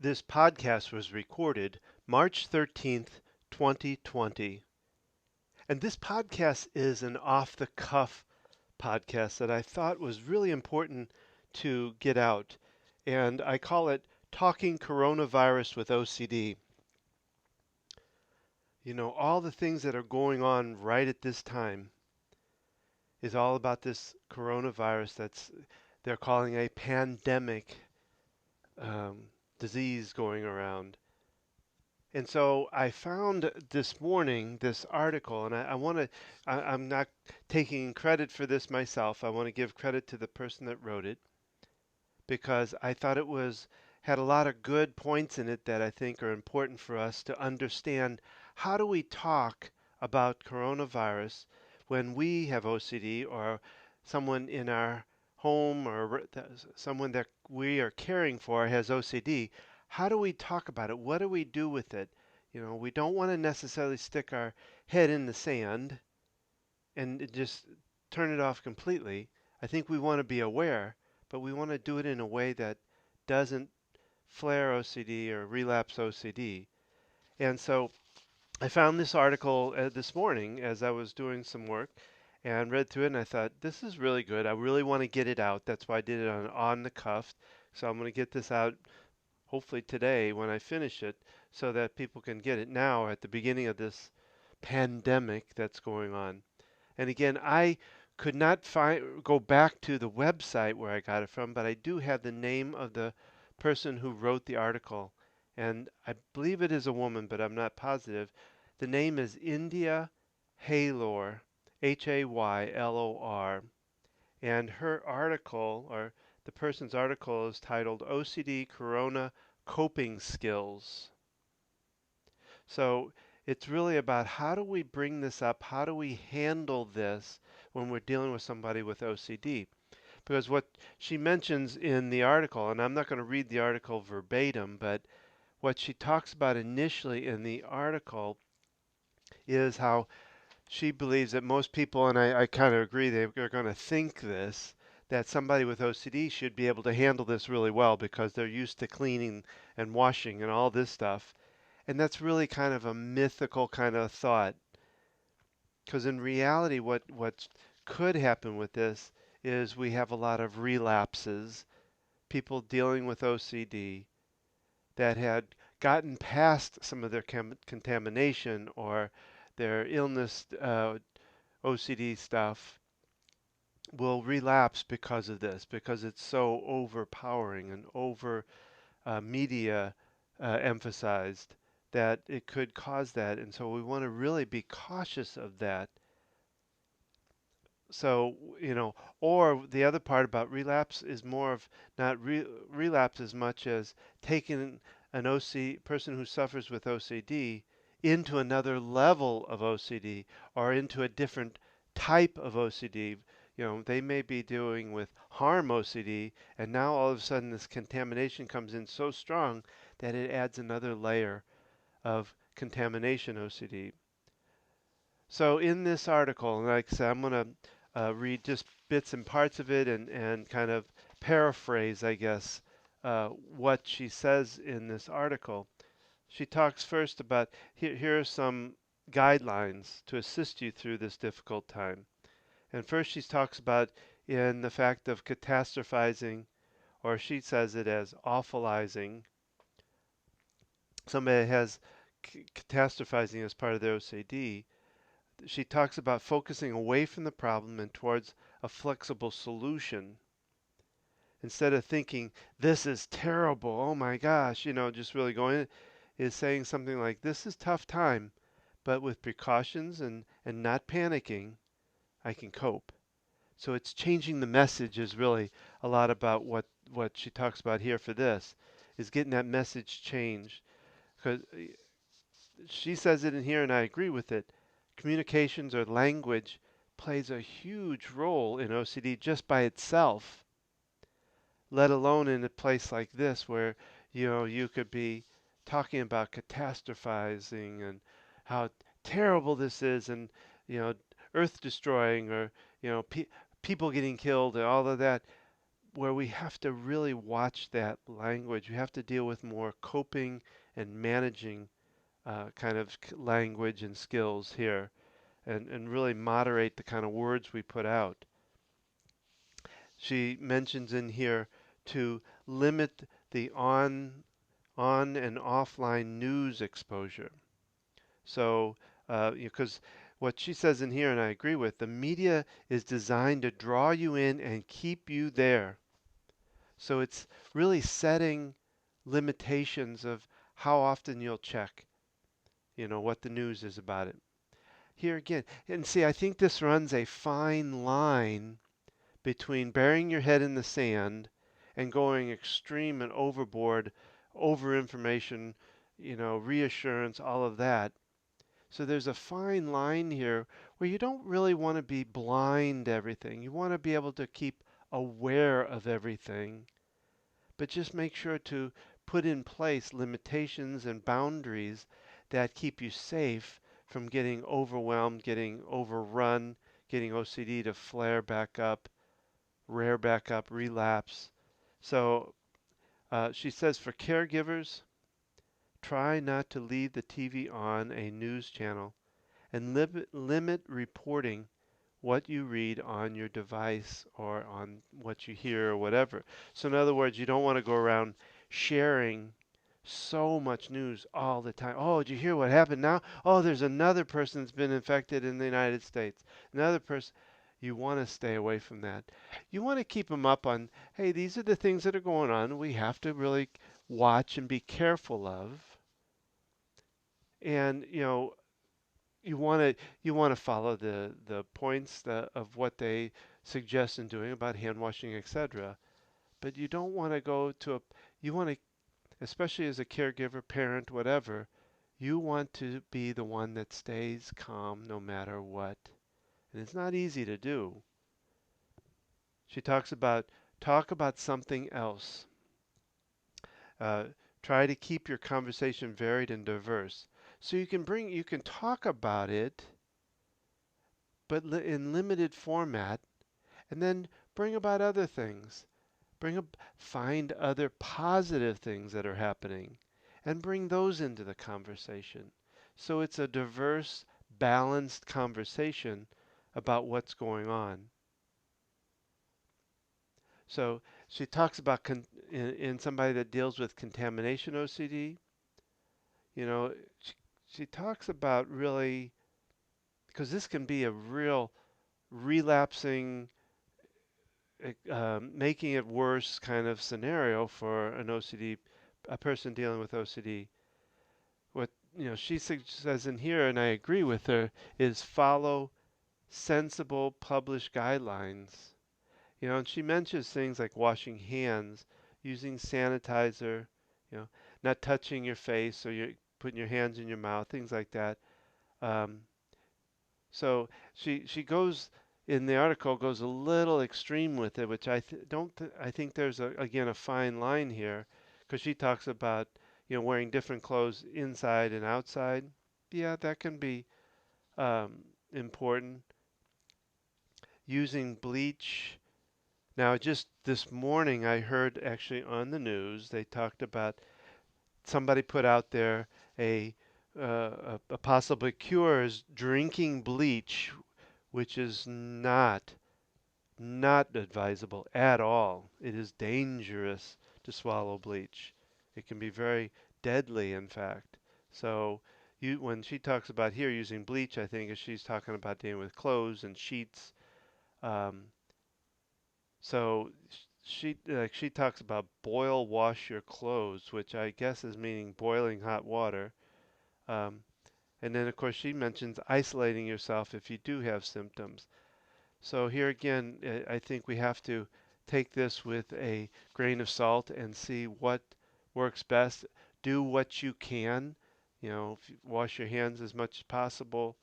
This podcast was recorded March 13th, 2020. And this podcast is an off the cuff podcast that I thought was really important to get out. And I call it Talking Coronavirus with OCD. You know, all the things that are going on right at this time is all about this coronavirus they're calling a pandemic disease going around. And so I found this morning this article, and I want to, I'm not taking credit for this myself. I want to give credit to the person that wrote it because I thought had a lot of good points in it that I think are important for us to understand. How do we talk about coronavirus when we have OCD or someone in our home or someone that we are caring for has OCD? How do we talk about it? What do we do with it? You know, we don't want to necessarily stick our head in the sand and just turn it off completely. I think we want to be aware, but we want to do it in a way that doesn't flare OCD or relapse OCD. And so I found this article this morning as I was doing some work and read through it, and I thought, this is really good. I really want to get it out. That's why I did it on the cuff. So I'm going to get this out hopefully today when I finish it so that people can get it now at the beginning of this pandemic that's going on. And again, I could not go back to the website where I got it from, but I do have the name of the person who wrote the article. And I believe it is a woman, but I'm not positive. The name is India Haylor, Haylor. And her article, or the person's article, is titled OCD Corona Coping Skills. So it's really about how do we bring this up? How do we handle this when we're dealing with somebody with OCD? Because what she mentions in the article, and I'm not going to read the article verbatim, but what she talks about initially in the article is how she believes that most people, and I kind of agree, they're going to think this, that somebody with OCD should be able to handle this really well because they're used to cleaning and washing and all this stuff. And that's really kind of a mythical kind of thought. Because in reality, what could happen with this is we have a lot of relapses, people dealing with OCD that had gotten past some of their contamination or their illness, OCD stuff, will relapse because of this, because it's so overpowering and over media emphasized that it could cause that. And so we want to really be cautious of that. So, you know, or the other part about relapse is more of not relapse as much as taking an person who suffers with OCD into another level of OCD or into a different type of OCD. You know, they may be dealing with harm OCD, and now all of a sudden this contamination comes in so strong that it adds another layer of contamination OCD. So in this article, like I said, I'm going to read just bits and parts of it and kind of paraphrase, I guess, what she says in this article. She talks first about here are some guidelines to assist you through this difficult time. And first she talks about in the fact of catastrophizing, or she says it as awfulizing. Somebody has catastrophizing as part of their OCD. She talks about focusing away from the problem and towards a flexible solution. Instead of thinking, this is terrible, oh my gosh, you know, just really going, is saying something like, this is tough time, but with precautions and not panicking, I can cope. So it's changing the message is really a lot about what she talks about here for this, is getting that message changed. Because she says it in here and I agree with it. Communications or language plays a huge role in OCD just by itself, let alone in a place like this where you know you could be talking about catastrophizing and how terrible this is and you know earth destroying or you know people getting killed and all of that. where we have to really watch that language. We have to deal with more coping and managing kind of language and skills here, and really moderate the kind of words we put out. She mentions in here to limit the on and offline news exposure. So, because what she says in here, and I agree with, the media is designed to draw you in and keep you there. So it's really setting limitations of how often you'll check, what the news is about it. Here again, and see, I think this runs a fine line between burying your head in the sand and going extreme and overboard, over information, reassurance, all of that. So there's a fine line here where you don't really want to be blind to everything. You want to be able to keep aware of everything, but just make sure to put in place limitations and boundaries that keep you safe from getting overwhelmed, getting overrun, getting OCD to flare back up, rear back up, relapse. So she says for caregivers, try not to leave the TV on a news channel and limit reporting what you read on your device or on what you hear or whatever. So in other words, you don't want to go around sharing so much news all the time. Oh, did you hear what happened now? Oh, there's another person that's been infected in the United States. Another person. You want to stay away from that. You want to keep them up on, hey, these are the things that are going on. We have to really watch and be careful of. And, you want to follow the points of what they suggest in doing about hand washing, etc. But you don't want to go to a you want to, especially as a caregiver, parent, whatever, you want to be the one that stays calm no matter what. And it's not easy to do. She talk about something else. Uh, Try to keep your conversation varied and diverse. So you can talk about it, but in limited format, and then bring about other things. Find other positive things that are happening and bring those into the conversation. So it's a diverse, balanced conversation about what's going on. So she talks about in somebody that deals with contamination OCD, you know, she talks about really, because this can be a real relapsing, making it worse kind of scenario for a person dealing with OCD. What she says in here, and I agree with her, is follow sensible published guidelines. And she mentions things like washing hands, using sanitizer, you know, not touching your face or you're putting your hands in your mouth, things like that. Um, so she goes in the article goes a little extreme with it, which don't I think there's again a fine line here, because she talks about wearing different clothes inside and outside. Yeah, that can be important. Using bleach. Now, just this morning, I heard actually on the news they talked about somebody put out there a possible cure is drinking bleach, which is not advisable at all. It is dangerous to swallow bleach. It can be very deadly, in fact. So, when she talks about here using bleach, I think she's talking about dealing with clothes and sheets. Um, so she talks about boil wash your clothes, which I guess is meaning boiling hot water. Um, and then of course she mentions isolating yourself if you do have symptoms. So here again, I think we have to take this with a grain of salt and see what works best. Do what you can. Wash your hands as much as possible.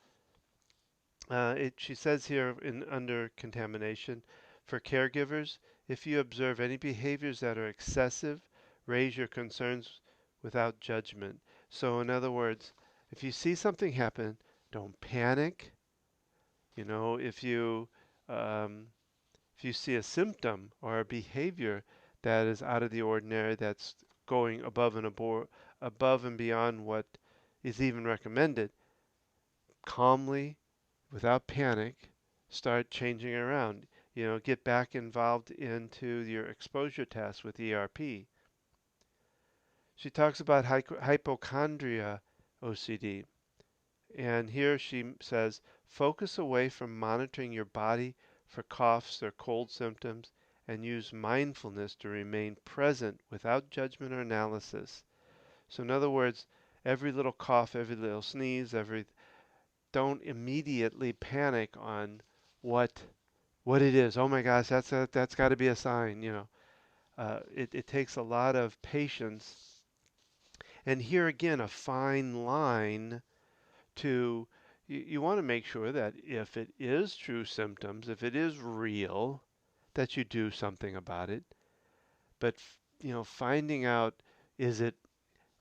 She says here under contamination, for caregivers, if you observe any behaviors that are excessive, raise your concerns without judgment. So in other words, if you see something happen, don't panic. You know, if you If you see a symptom or a behavior that is out of the ordinary, that's going above and beyond what is even recommended, calmly, without panic, start changing around. Get back involved into your exposure test with ERP. She talks about hypochondria OCD. And here she says, focus away from monitoring your body for coughs or cold symptoms and use mindfulness to remain present without judgment or analysis. So in other words, every little cough, every little sneeze, don't immediately panic on what what it is. Oh my gosh, that's got to be a sign. It takes a lot of patience, and here again a fine line to you want to make sure that if it is true symptoms, if it is real, that you do something about it. But finding out, is it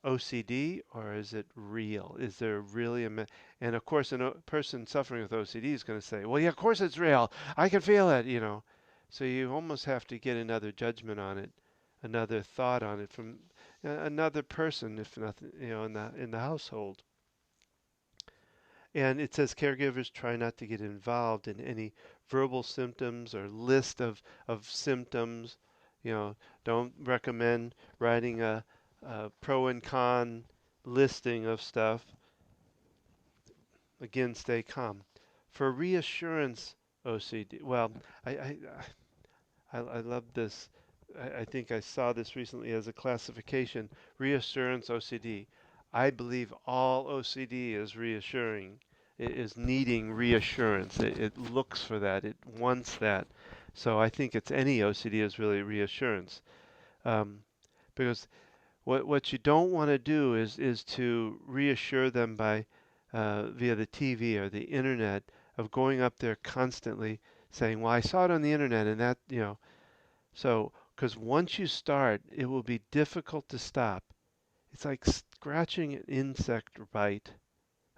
OCD or is it real? Is there really and of course a person suffering with OCD is going to say, well, yeah, of course it's real. I can feel it. So you almost have to get another judgment on it, another thought on it from another person, if nothing, in the household. And it says caregivers try not to get involved in any verbal symptoms or list of symptoms. Don't recommend writing a pro and con listing of stuff. Again, stay calm. For reassurance OCD, well, I, I, I love this. I think I saw this recently as a classification. Reassurance OCD. I believe all OCD is reassuring. It is needing reassurance. It looks for that. It wants that. So I think it's any OCD is really reassurance. Um, because what you don't want to do is to reassure them by via the TV or the internet of going up there constantly saying, "Well, I saw it on the internet," and that. So, because once you start, it will be difficult to stop. It's like scratching an insect bite.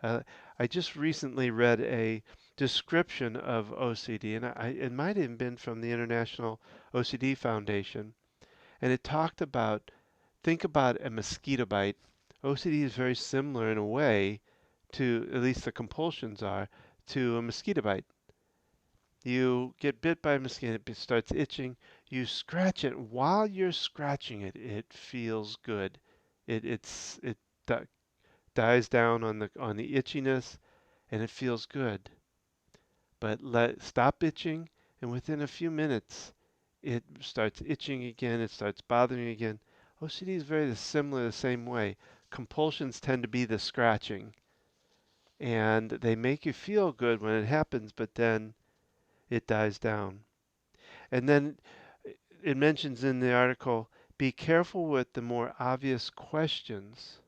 I just recently read a description of OCD, and it might have been from the International OCD Foundation, and it talked about, think about a mosquito bite. OCD is very similar in a way to, at least the compulsions are, to a mosquito bite. You get bit by a mosquito, it starts itching. You scratch it. While you're scratching it, it feels good. It di- dies down on the itchiness, and it feels good. But stop itching, and within a few minutes, it starts itching again. It starts bothering again. OCD is very similar, the same way. Compulsions tend to be the scratching, and they make you feel good when it happens, but then it dies down. And then it mentions in the article, be careful with the more obvious questions,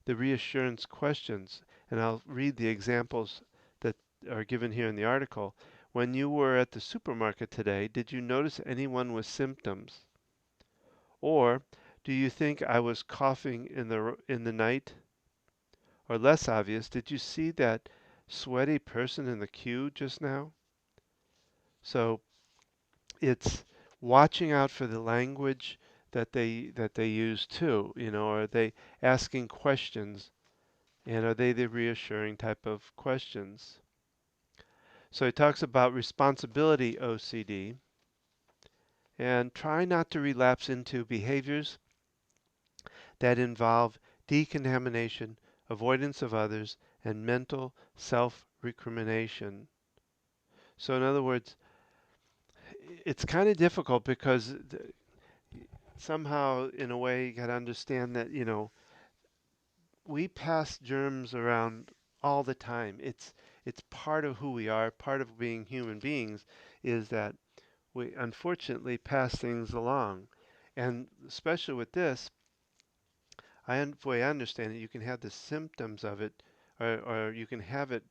the reassurance questions. And I'll read the examples that are given here in the article. When you were at the supermarket today, did you notice anyone with symptoms? Or do you think I was coughing in the night? Or less obvious, did you see that sweaty person in the queue just now? So it's watching out for the language that they use too. Are they asking questions, and are they the reassuring type of questions? So he talks about responsibility OCD, and try not to relapse into behaviors that involve decontamination, avoidance of others, and mental self-recrimination. So in other words, it's kind of difficult because somehow, in a way, you got to understand that, we pass germs around all the time. It's part of who we are, part of being human beings, is that we unfortunately pass things along. And especially with this, the way I understand it, you can have the symptoms of it, or you can have it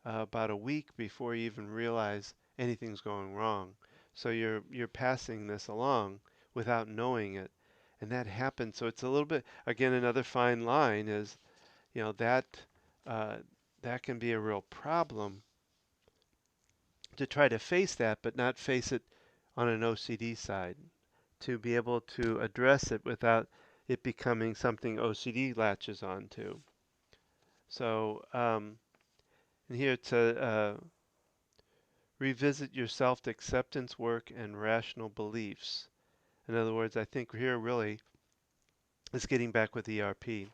about a week before you even realize anything's going wrong. So you're passing this along without knowing it, and that happens. So it's a little bit, again, another fine line is, that uh, that can be a real problem to try to face that, but not face it on an OCD side to be able to address it without it becoming something OCD latches onto. So, and here it's revisit your self-acceptance work and rational beliefs. In other words, I think here really is getting back with ERP.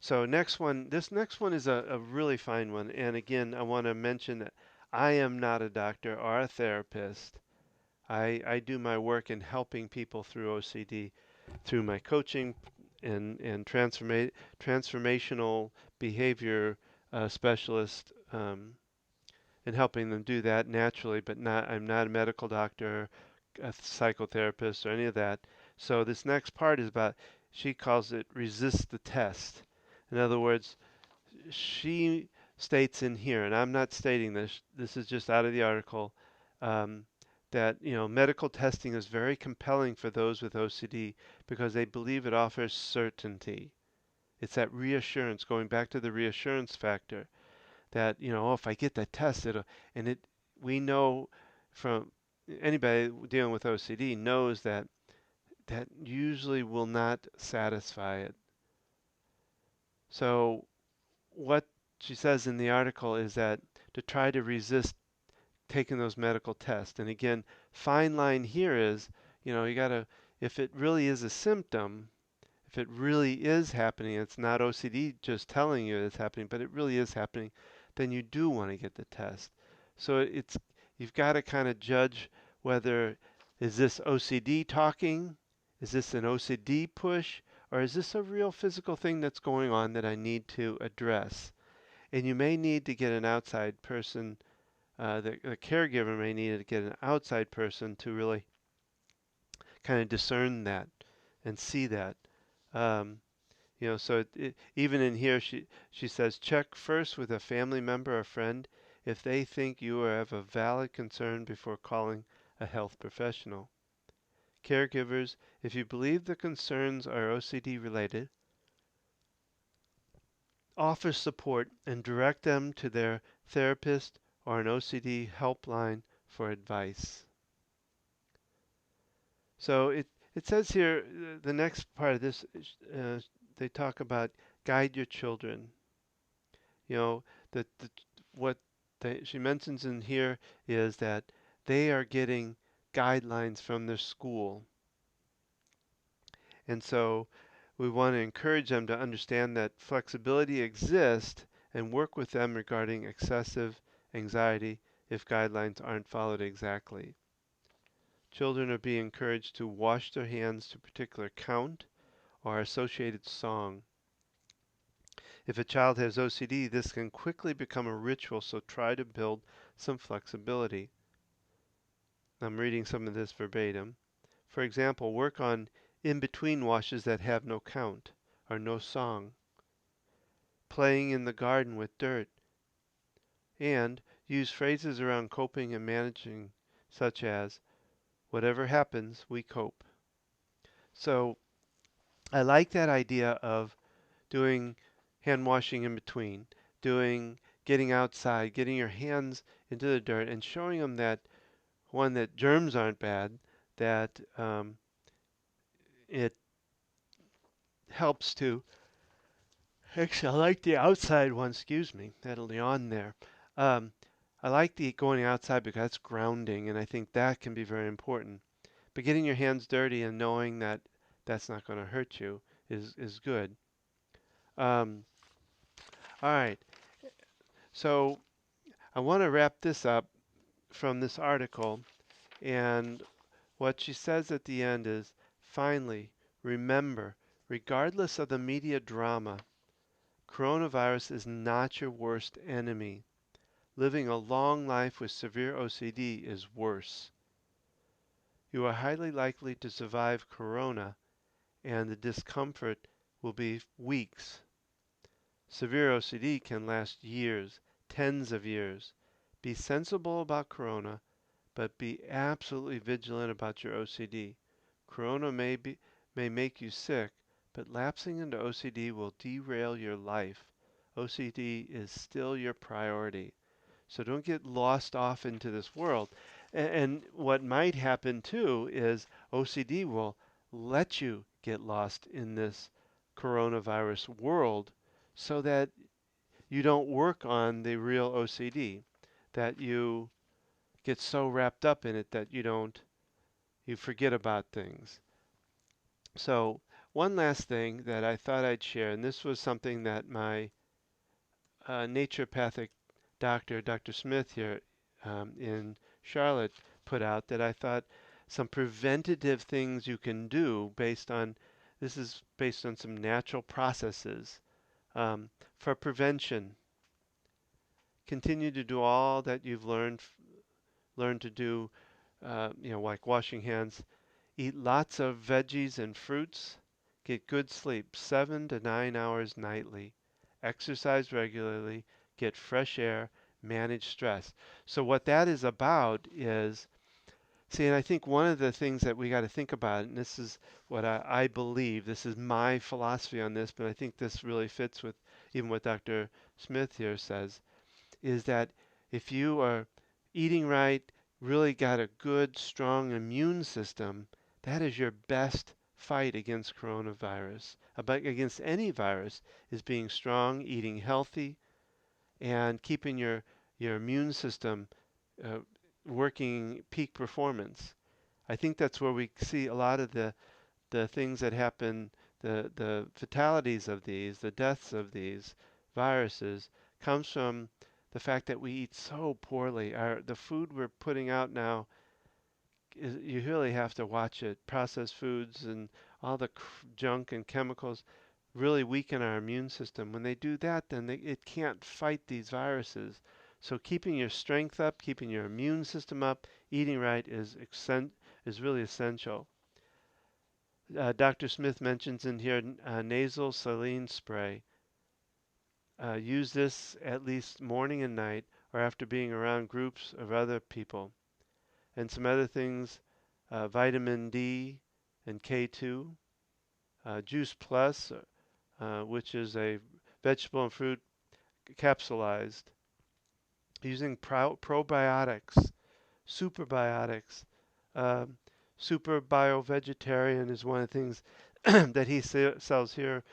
So this next one is a really fine one. And again, I want to mention that I am not a doctor or a therapist. I do my work in helping people through OCD through my coaching and transformational behavior specialist and helping them do that naturally, but I'm not a medical doctor, a psychotherapist, or any of that. So this next part is about, she calls it resist the test. In other words, she states in here, and I'm not stating this, this is just out of the article, um, that medical testing is very compelling for those with OCD because they believe it offers certainty. It's that reassurance, going back to the reassurance factor, that oh, if I get that test, and it we know from anybody dealing with OCD knows that that usually will not satisfy it. So what she says in the article is that to try to resist taking those medical tests. And again, fine line here is, you got to, if it really is a symptom, if it really is happening, it's not OCD just telling you it's happening, but it really is happening, then you do want to get the test. So you've got to kind of judge whether is this OCD talking, is this an OCD push, or is this a real physical thing that's going on that I need to address? And you may need to get an outside person, the caregiver may need to get an outside person to really kind of discern that and see that. Um, so even in here, she says, check first with a family member or friend if they think you have a valid concern before calling a health professional. Caregivers, if you believe the concerns are OCD related, offer support and direct them to their therapist or an OCD helpline for advice. So it says here, the next part of this, they talk about guide your children. You know, the what she mentions in here is that they are getting guidelines from their school. And so we want to encourage them to understand that flexibility exists and work with them regarding excessive anxiety if guidelines aren't followed exactly. Children are being encouraged to wash their hands to a particular count or associated song. If a child has OCD, this can quickly become a ritual, so try to build some flexibility. I'm reading some of this verbatim. For example, work on in-between washes that have no count or no song. Playing in the garden with dirt. And use phrases around coping and managing, such as, whatever happens, we cope. So I like that idea of doing hand washing in between, getting outside, getting your hands into the dirt, and showing them that one, that germs aren't bad, that it helps to. Actually, I like the outside one. Excuse me, that'll be on there. Um, I like the going outside because that's grounding, and I think that can be very important. But getting your hands dirty and knowing that that's not going to hurt you is good. Um, all right. So I want to wrap this up from this article, and what she says at the end is, finally, remember, regardless of the media drama, coronavirus is not your worst enemy. Living a long life with severe OCD is worse. You are highly likely to survive corona, and the discomfort will be weeks. Severe OCD can last years, tens of years. Be sensible about corona, but be absolutely vigilant about your OCD. Corona may make you sick, but lapsing into OCD will derail your life. OCD is still your priority. So don't get lost off into this world. And what might happen too is OCD will let you get lost in this coronavirus world so that you don't work on the real OCD, that you get so wrapped up in it that you forget about things. So, one last thing that I thought I'd share, and this was something that my naturopathic doctor, Dr. Smith here in Charlotte, put out, that I thought some preventative things you can do this is based on some natural processes for prevention. Continue to do all that you've learned to do, like washing hands. Eat lots of veggies and fruits. Get good sleep, 7 to 9 hours nightly. Exercise regularly. Get fresh air. Manage stress. So what that is about is, see, and I think one of the things that we got to think about, and this is what I believe, this is my philosophy on this, but I think this really fits with even what Dr. Smith here says, is that if you are eating right, really got a good, strong immune system, that is your best fight against coronavirus, against any virus, is being strong, eating healthy, and keeping your immune system uh, working peak performance. I think that's where we see a lot of the things that happen, the fatalities of these, the deaths of these viruses, comes from the fact that we eat so poorly. The food we're putting out now, you really have to watch it. Processed foods and all the junk and chemicals really weaken our immune system. When they do that, then it can't fight these viruses. So keeping your strength up, keeping your immune system up, eating right is really essential. Dr. Smith mentions in here nasal saline spray. Use this at least morning and night, or after being around groups of other people. And some other things, vitamin D and K2, Juice Plus, which is a vegetable and fruit capsulized, using probiotics, superbiotics. Um, Super Bio Vegetarian is one of the things that he sells here,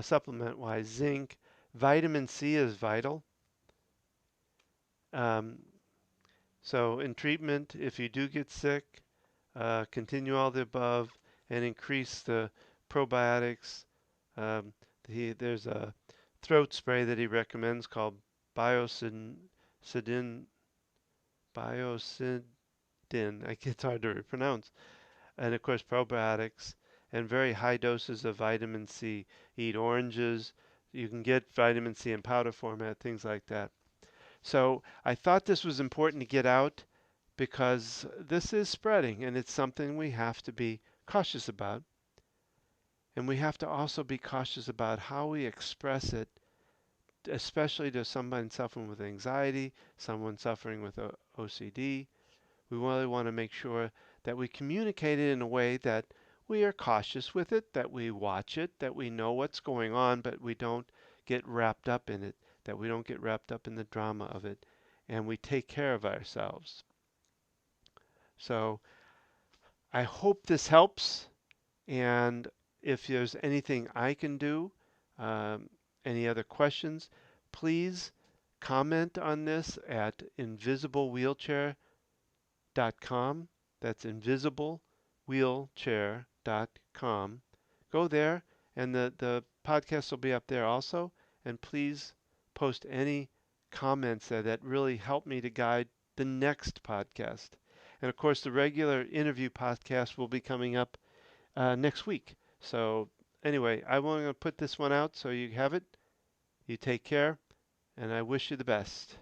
supplement wise. Zinc, vitamin C is vital. Um, so, in treatment, if you do get sick, continue all the above and increase the probiotics. Um, there's a throat spray that he recommends called Biocidin, Biocidin. It's hard to pronounce. And of course, probiotics and very high doses of vitamin C. Eat oranges. You can get vitamin C in powder format, things like that. So I thought this was important to get out because this is spreading and it's something we have to be cautious about. And we have to also be cautious about how we express it, especially to someone suffering with anxiety, someone suffering with OCD. We really want to make sure that we communicate it in a way that we are cautious with it, that we watch it, that we know what's going on, but we don't get wrapped up in it, that we don't get wrapped up in the drama of it, and we take care of ourselves. So I hope this helps, and if there's anything I can do, um, any other questions, please comment on this at invisiblewheelchair.com. That's invisiblewheelchair.com. Go there, and the podcast will be up there also. And please post any comments that really help me to guide the next podcast. And of course, the regular interview podcast will be coming up next week. So anyway, I want to put this one out so you have it. You take care, and I wish you the best.